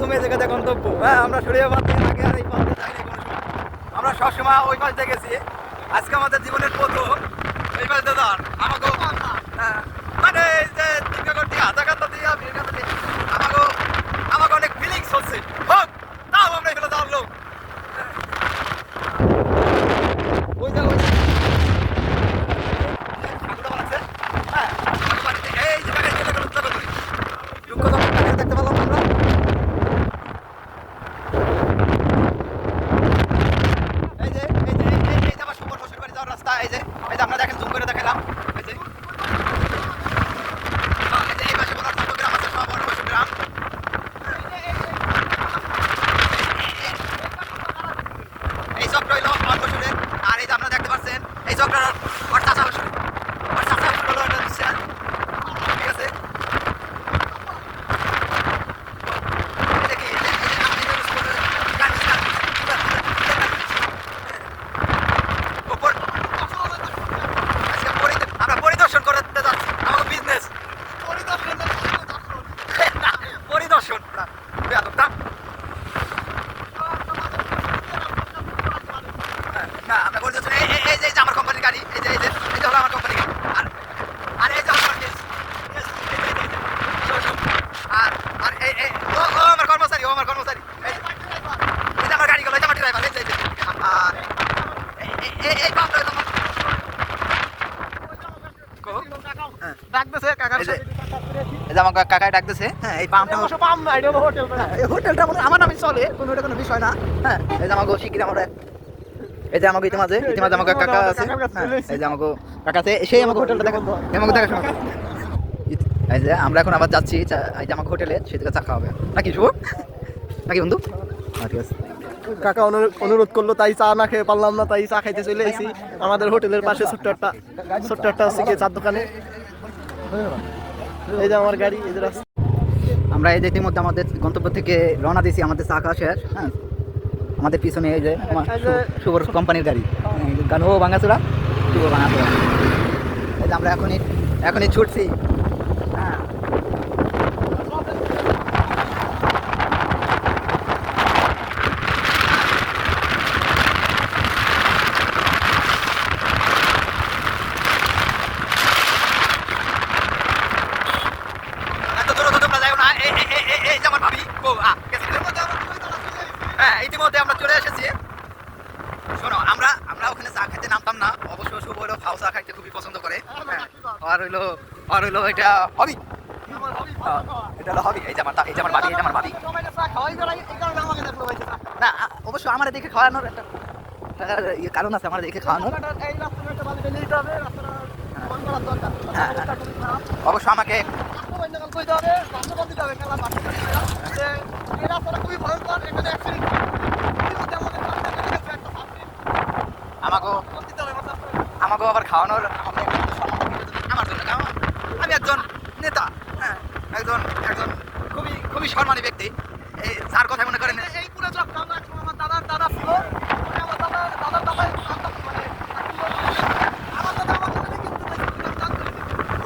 তুমি জায়গাতে গন্তব্য। হ্যাঁ, আমরা শরীয়বাদ থেকে আগে আর এই পথে যাইনি কোনো সময়। আমরা সবসময় ওই পাশ দিয়ে গেছি। আজকে আমাদের জীবনের প্রথম এই পাশ দিয়ে যাওয়ার। আমাকেও মানে এই যে টিকাগড় দিয়ে হাজারকান্দা দিয়ে বীরকান্দা দিয়ে আমাকে অনেক ফিলিংস হচ্ছে। হোক, তাও আমরা এগুলো যাওয়ার লোক। ওই যে ঠাকুরটা বানাচ্ছে। হ্যাঁ, এই যে দেখতে পেলাম আমরা। রাস্তা এই যে আমরা দেখেন জুম করে দেখালাম। এই যে এই পাশে বড় গ্রাম আছে, সব বড় বড় গ্রাম। এই চক্র হইল বছরের। আর এই যে আপনারা দেখতে পাচ্ছেন এই চক্রের ওর চাচা বছর হলো এটা দিচ্ছে। ঠিক আছে, কাকাই ডাকতেছে। হ্যাঁ, এই হোটেলটা আমার নামে চলে, কোনো কোনো বিষয় না। হ্যাঁ, এই যে আমাকে শিগগির আমরা এই যে আমাকে ইতিমাঝে আমাকে কাকা আছে। এই যে আমাকে কাকা আছে, সেই আমাকে হোটেলটা দেখেন, আমাকে দেখাশোনা। এই যে আমরা এখন আবার যাচ্ছি এই যে আমাকে হোটেলে, সেদিকে চা খাওয়াবে নাকি শুভ নাকি বন্ধু? ঠিক আছে, কাকা অনুরোধ করলো তাই চা না খেয়ে পারলাম না, তাই চা খাইতে চলে এসেছি আমাদের হোটেলের পাশে ছোট্ট একটা হচ্ছে কি চার দোকানে। এই যে আমার গাড়ি, এই যে রাস্তা। আমরা এই যে ইতিমধ্যে আমাদের গন্তব্য থেকে রওনা দিয়েছি, আমাদের চা খাওয়া শেষ। হ্যাঁ, আমাদের পিছনে এই যে শুভর কোম্পানির গাড়ি, গানও ভাঙাচোরা, শুভ ভাঙাচোরা। এই যে আমরা এখনই ছুটছি। হ্যাঁ, ইতিমধ্যে আমরা চলে এসেছি। শোনো, আমরা ওখানে চা খাইতে নামতাম না। অবশ্য শুভ হলো খাও চা খাইতে খুবই পছন্দ করে। আর হইলো এটা হবি, এটা হলো হবি। এই যে আমার ভাবি, না অবশ্য আমার দেখে খাওয়ানোর একটা কারণ আছে, আমার দেখে খাওয়ানোর। অবশ্য আমাকে আমাকে আবার খাওয়ানোর আমার জন্য। আমি একজন নেতা, হ্যাঁ, একজন খুবই সম্মানী ব্যক্তি। এই যার কথা মনে করেন এই পুরো আমার দাদা ছিল।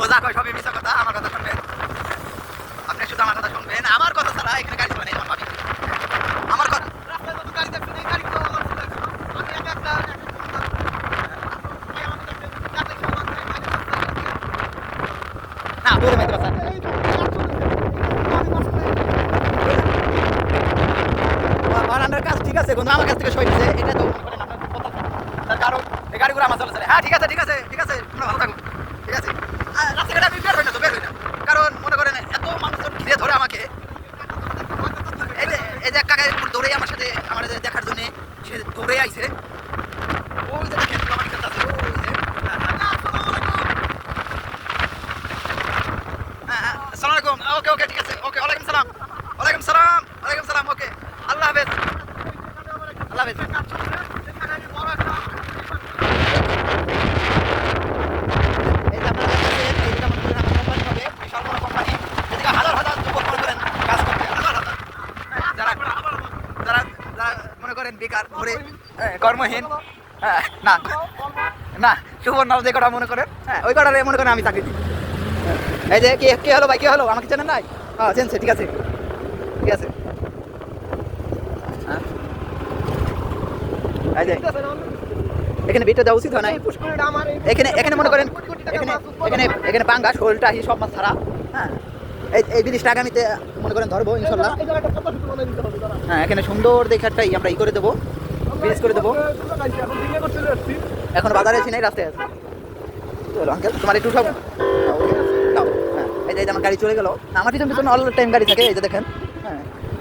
ও যা কয় সবই মিথ্যা কথা, আমার কথা শুনবেন। আপনি শুধু আমার কথা শুনবেন, আমার কথা ছাড়া এখানে গাড়ি চলে নেই। আমার ভাবি আমার কথা না দূরে মাইতে পারছেন। বারান্দার কাজ ঠিক আছে, কিন্তু আমার কাছ থেকে সই দিছে। এটা তো কারণ এই গাড়িগুলো আমার চলে। হ্যাঁ, ঠিক আছে তোমরা ভালো থাকো। ঠিক আছে, রাস্তাঘাটে আমি বের হই না। কারণ মনে করেন এত মানুষজন ঘিরে ধরে আমাকে। এই যে কাকা দৌড়েই আমার সাথে আমার দেখার জন্য সে দৌড়ে আইছে। ওই যে দেখেন আমার কাছে আছে, আসসালামু আলাইকুম। ওকে ঠিক আছে, ওকে ওয়ালাইকুম সালাম। ওকে, আল্লাহ হাফেজ। মনে করেন বেকার ঘুরে কর্মহীন, না শুভর নাম যে কটা মনে করেন, হ্যাঁ ওই কটারে মনে করেন আমি চাকরি দিই। এই যে কে হলো ভাই, কে হলো? আমাকে চেনেন নাই? হ্যাঁ চেনছে, ঠিক আছে। এই যে এখানে বিটটা দেওয়া উচিত হয় নাই এখানে এখানে মনে করেন এখানে এখানে এখানে পাঙ্গা শোলটা সব মাছ ছাড়া হ্যাঁ এই ব্রিজটা আগামীতে মনে করেন ধরবো ইনশাল্লাহ হ্যাঁ এখানে সুন্দর দেখে একটা আমরা ই করে দেবো ব্রিজ করে দেবো এখন বাজারে এসে নেই রাস্তায় আছে চলো আঙ্কেল তোমার একটু সব হ্যাঁ এই যে আমার গাড়ি চলে গেল আমার পিছন পিছন অল টাইম গাড়ি থাকে এই যে দেখেন হ্যাঁ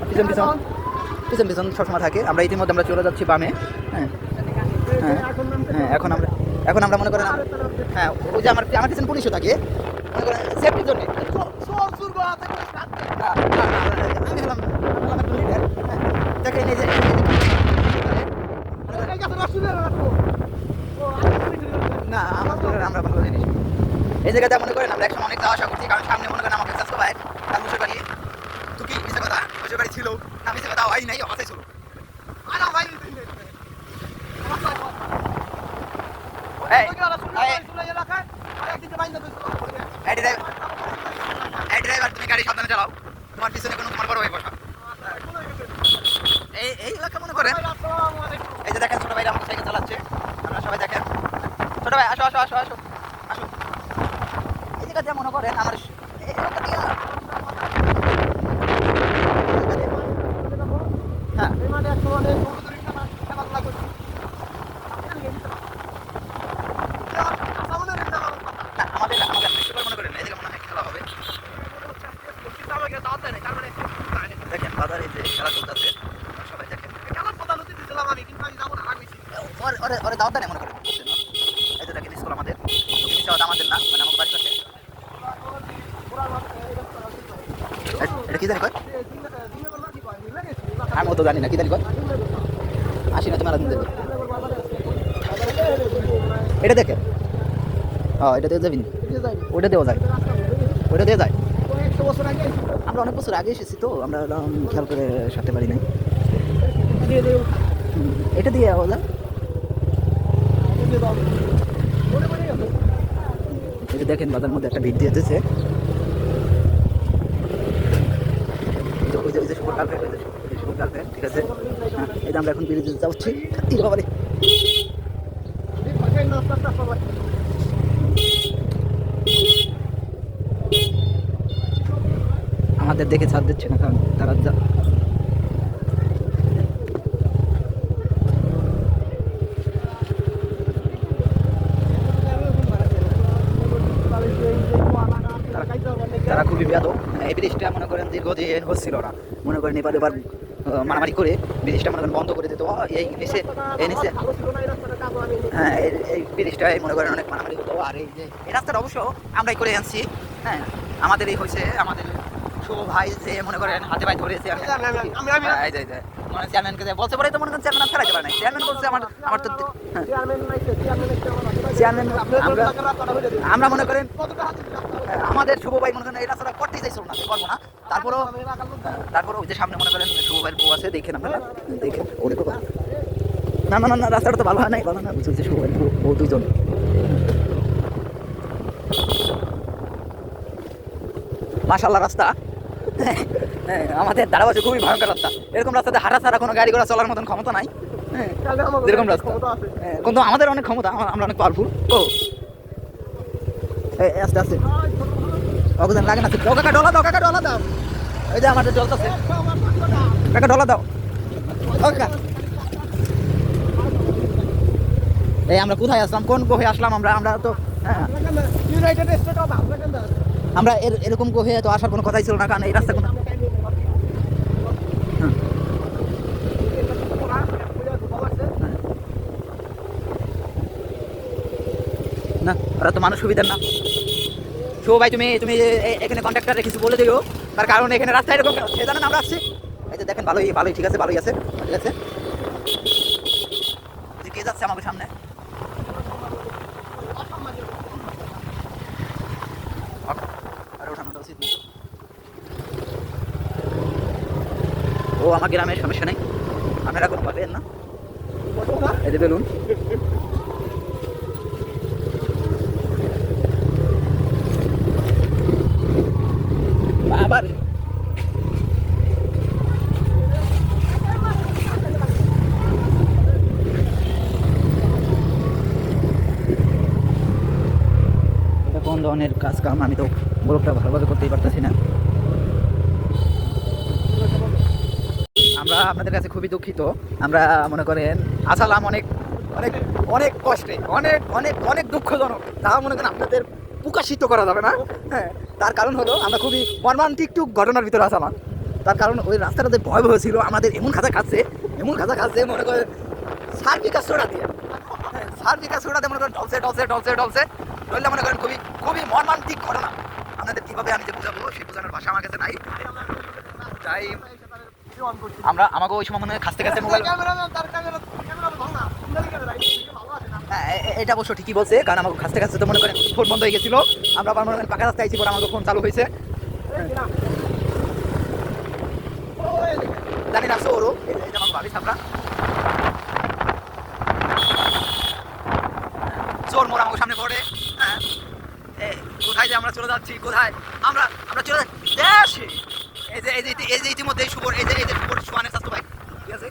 পিছন পিছন পিছন পিছন সবসময় থাকে আমরা ইতিমধ্যে আমরা চলে যাচ্ছি বামে হ্যাঁ হ্যাঁ হ্যাঁ এখন আমরা মনে করেন হ্যাঁ ওই যে আমার পিছন পুলিশও থাকে মনে করেন সেফটির জন্য আমি হলাম একটু লিডার দেখেন এই যে না আমরা ভালো জিনিস এই জায়গাতে মনে করেন আমরা একসময় অনেক যাওয়া আসা করছি কারণ সামনে মনে করেন আমাকে চাষ ভাই তার বসে বাড়ি তুই কি মিশে কথা বসে বাড়ি ছিল না মিশে কথা হয় নাই অবস্থায় ছিল ড্রাইভার তুমি গাড়ি সাবধানে চালাও তোমার পিছনে কোনো তোমার বড় ভাই বসা এই এলাকা মনে করেন এই যে দেখেন ছোট ভাইরা আমার সাইকেল চালাচ্ছে আমরা সবাই দেখেন ছোট ভাই আসো আসো আসো আসো আসো এই জায়গাতে মনে করেন আমার হ্যাঁ দেখেন বাজারে যে খেলা চলতেছে সবাই দেখেন ওরে দাওয়াত দেয় মনে করেন এই যে দেখেন স্কুল আমাদের আমাদের না মানে আমার বাড়ির কাছে এটা কি জানি কয় আমি তো জানি না কি জানি কয় আসি না তোমার এটা দেখেন হ্যাঁ এটা দিয়ে যাবেন ওইটা দেওয়া যায় ওইটা দিয়ে যায় আমরা অনেক বছর আগে এসেছি তো আমরা খেয়াল করে সারতে পারি নাই এটা দিয়ে ওলা এটা দেখেন বাজার মধ্যে একটা ভিড় দিয়েছে ঠিক আছে এই যে আমরা এখন বেরিয়ে যেতে যাচ্ছি বাবারে আমাদের দেখে ছাড় দিচ্ছে না কারণ তারা তারা খুবই বেয়াদব এই ব্রিজটা মনে করেন দীর্ঘদিন হচ্ছিল না মনে করেন এবার এবার মারামারি করে ব্রিজটা মনে করেন বন্ধ করে দিত এই নিচে হ্যাঁ এই ব্রিজটাই মনে করেন অনেক মারামারি হতো আর এই যে এই রাস্তাটা অবশ্য আমরাই করে আনছি হ্যাঁ আমাদের এই হয়েছে আমাদের শুভ ভাই যে মনে করেন হাতে ভাই ধরেছে চেয়ারম্যানকে বলতে পারে তো মনে করেন চেয়ারম্যান ফেরাইতে পারে না চেয়ারম্যান বলছে আমার তো চেয়ারম্যান আমরা মনে করেন আমাদের শুভ ভাই মনে করেন এই রাস্তাটা করতেই চাইছিল না করবো না তারপরে ওই যে সামনে মনে করেন শুভ ভাইয়ের বউ আছে দেখেন আপনারা দেখেন ওরে তো না না না রাস্তাটা তো ভালো হয় নাই ভালো না বুঝছে শুভ ভাইয়ের বউ দুজন মাশাআল্লাহ রাস্তা আমাদের দাঁড়াবাসে খুবই ভয়ঙ্কর রাস্তা এরকম রাস্তাতে হাঁটা ছাড়া কোনো গাড়ি ঘোড়া চলার মতন ক্ষমতা নাই এরকম রাস্তা কিন্তু আমাদের অনেক ক্ষমতা আমরা অনেক পাওয়ারফুল ও আস্তে আস্তে অবদান লাগে না কাকা ডলা দাও কাকা ডলা দাও এই যে আমাদের জলতাছে কাকা ডলা দাও কাকা এই আমরা কোথায় আসলাম কোন গোহে আসলাম আমরা তো হ্যাঁ আমরা এরকম গোহে তো আসার কোনো কথাই ছিল না কারণ এই রাস্তা কোনো না ওরা তো মানুষ সুবিধার না শো ভাই তুমি এখানে কন্ট্রাক্টরে কিছু বলে দিও তার কারণ এখানে রাস্তা এরকম সে জানেন আমরা আসছি এই যে দেখেন ভালোই ভালোই ঠিক আছে ভালোই আছে ঠিক আছে কে যাচ্ছে আমাদের সামনে ও আমার গ্রামের সমস্যা নেই আপনারা কোনো পাবেন না এই যে বেলুন আবার ধরনের কাজ কাম, আমি তো ব্লগটা ভালোভাবে করতেই পারতেছি না। আমরা আপনাদের কাছে খুবই দুঃখিত। আমরা মনে করেন আসালাম অনেক অনেক অনেক কষ্টে, অনেক অনেক অনেক দুঃখজনক, তা মনে করেন আপনাদের প্রকাশিত করা যাবে না। হ্যাঁ, তার কারণ হলো আমরা খুবই মর্মান্তিক একটু ঘটনার ভিতরে আসালাম। তার কারণ ওই রাস্তাটাতে ভয়াবহ ছিল, আমাদের এমন খাঁচা খাচ্ছে মনে করেন সার্বিকা সোডা দিয়ে, সার্বিকা সোডা দিয়ে মনে করেন ঢলছে ধরলে মনে করেন খুবই খুবই মর্মান্তিক ঘটনা। আপনাদের কীভাবে আমি যে বুঝাবো সেই বোঝানোর ভাষা আমার কাছে নাই। তাই আমরা আমাকে ওই সময় মনে হয় খাসতে মোবাইল, এটা অবশ্য ঠিকই বলছে, কারণ আমাকে খাসতে তো মনে করেন ফোন বন্ধ হয়ে গেছিল। আমরা আবার মনে করেন পাকা রাস্তায় আইছি, পরে আমাদের ফোন চালু হয়েছে। জানি না সৌরো এটা আমাকে ভাবিস আমরা চোর মোড় আমাকে সামনে পড়ে। হ্যাঁ, কোথায় যে আমরা চলে যাচ্ছি, কোথায় আমরা আমরা চলে যাচ্ছি। এই যে ইতিমধ্যে শুভর এই যে শুভর সোয়ানের স্বাস্থ্য ভাই, ঠিক আছে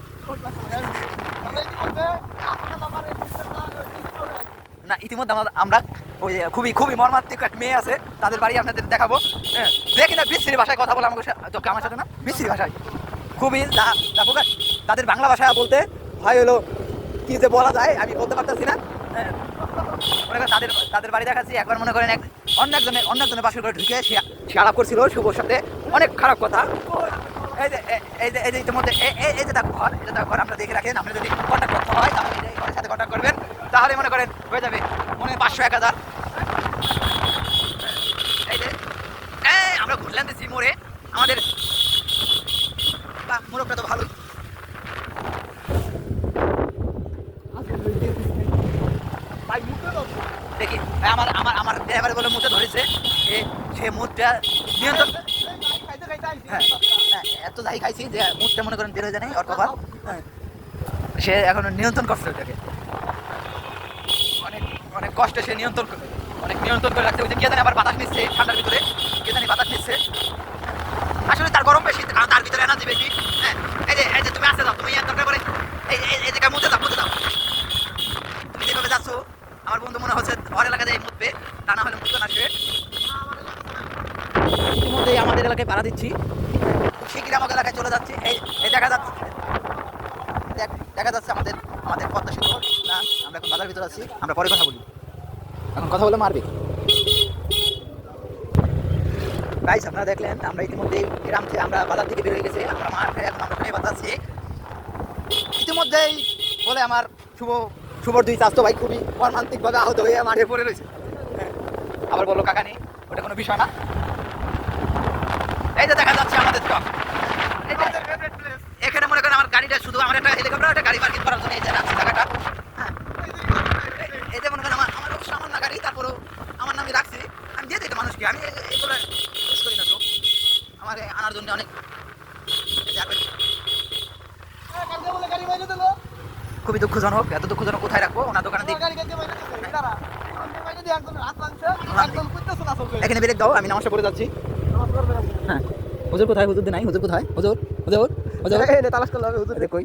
না, ইতিমধ্যে আমরা ওই খুবই খুবই মর্মান্তিক এক মেয়ে আছে, তাদের বাড়ি আপনাদের দেখাবো। হ্যাঁ, দেখি না বিশ্রী ভাষায় কথা বলে আমাকে আমার সাথে, না বিশ্রী ভাষায় খুবই তাদের বাংলা ভাষায় বলতে হয় হলো কি যে বলা যায় আমি বলতে পারতেছি না। হ্যাঁ, মনে করেন তাদের বাড়ি দেখাচ্ছি। একবার মনে করেন অন্য একজনের বাসর করে ঢুকে সে আলাপ করছিল শুভর সাথে অনেক খারাপ কথা। এই যে ইতিমধ্যে এই যে তার ঘর আমরা দেখে রাখেন। আপনি যদি কন্ট্যাক্ট করতে হয় তাহলে এই ঘরের সাথে কন্ট্যাক্ট করবেন, তাহলে মনে করেন হয়ে যাবে মনে 500-1000। এই যে আমরা ঘুরলাম দিচ্ছি মোড়ে, আমাদের মোড়কটা তো ভালোই। দেখি আমার আমার আমার ড্রাইভার বলে মুখে ধরেছে, সে মুখটা নিয়ন্ত্রণ, হ্যাঁ এত যাই খাইছি যে মুখটা মনে করেন বের হয়ে যায় নাই ওর কপাল। হ্যাঁ, সে এখন নিয়ন্ত্রণ করছে ওটাকে, অনেক অনেক কষ্টে সে নিয়ন্ত্রণ করে রাখছে। ওই যে কে জানি আবার বাতাস নিচ্ছে ঠান্ডার ভিতরে, কে জানি বাতাস নিচ্ছে। আসলে তার গরম বেশি, কারণ তার ভিতরে এনার্জি বেশি। হ্যাঁ, এই যে তুমি আসতে যাও, তুমি দরকার করে এই জায়গায় মুতে যাও তুমি যেভাবে যাচ্ছ আমার বন্ধু মনে হচ্ছে ওর এলাকা যায় মুতবে, তা না হলে মুতবে না সে। ইতিমধ্যেই আমাদের এলাকায় ভাড়া দিচ্ছি, শিগগিরই আমাদের এলাকায় চলে যাচ্ছি। এই দেখা যাচ্ছে আমাদের পদ্মা সেতু না, আমরা এখন বাজার ভিতরে আছি। আমরা পরে কথা বলি, এখন কথা বলে মারবে। গাইস, আপনারা দেখলেন আমরা ইতিমধ্যেই গ্রাম থেকে আমরা বাজার থেকে বের হয়ে গেছি, আমরা মাঠে এখন আমরা ট্রেনে বাজাচ্ছি। ইতিমধ্যেই বলে আমার শুভর দুই স্বাস্থ্য ভাই খুবই মর্মান্তিকভাবে আহত হয়ে মাঠে পড়ে রয়েছে। আবার বললো কাকা নেই, ওটা কোনো বিষয় না। এই যে দেখা যাচ্ছে আমাদের টক, এখানে মনে করেন আমার গাড়িটা শুধু আমার একটা হেলিকপ্টার, একটা গাড়ি পার্কিং করার জন্য এই যে রাখছি জায়গাটা। হ্যাঁ, এই যে মনে করেন আমার অবশ্য আমার না গাড়ি, তারপরেও আমার নামে রাখছি। আমি দিয়ে দিই মানুষকে, আমি এগুলো ইউজ করি না, তো আমাকে আনার জন্য অনেক খুবই দুঃখজনক। এত দুঃখজনক কোথায় রাখবো, ওনার দোকানে দিই। এখানে ব্রেক দাও, আমি নামাজটা পড়ে যাচ্ছি। হ্যাঁ, হুজুর কোথায়? হুজুর নাই, হুজুর কোথায়? হুজুর তালাশ করলে হবে, হুজুর কই?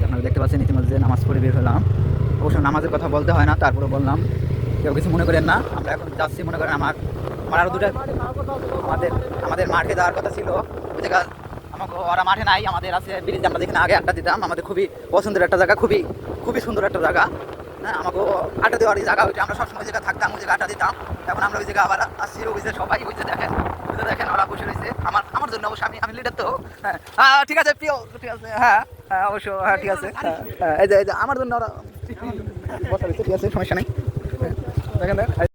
আপনারা দেখতে পাচ্ছেন ইতিমধ্যে নামাজ পড়ে বের হলাম। অবশ্য নামাজের কথা বলতে হয় না, তারপরে বললাম, কেউ কিছু মনে করেন না। আমরা এখন যাচ্ছি, মনে করেন আমার আরও দুটো আমাদের মাঠে যাওয়ার কথা ছিল, ওই জায়গা আমাকে ওরা মাঠে নাই, আমাদের আছে ব্রিজ। আমরা যেখানে আগে আড্ডা দিতাম, আমাদের খুবই পছন্দের একটা জায়গা, খুবই খুবই সুন্দর একটা জায়গা। হ্যাঁ, আমাকে আড্ডা দেওয়ার জায়গা ওইটা, আমরা সবসময় ওই জায়গা থাকতাম, ওই জায়গা আড্ডা দিতাম। এখন আমরা ওই জায়গা আবার আসছি, ওই যে সবাই ওই যে দেখেন ওরা বসে রয়েছে আমার জন্য। অবশ্য আমি লিডার তো। হ্যাঁ ঠিক আছে, প্রিয়, ঠিক আছে। হ্যাঁ অবশ্য, হ্যাঁ ঠিক আছে। এই যে আমার জন্য ওরা বসা রয়েছে, ঠিক আছে, সমস্যা নেই। দেখেন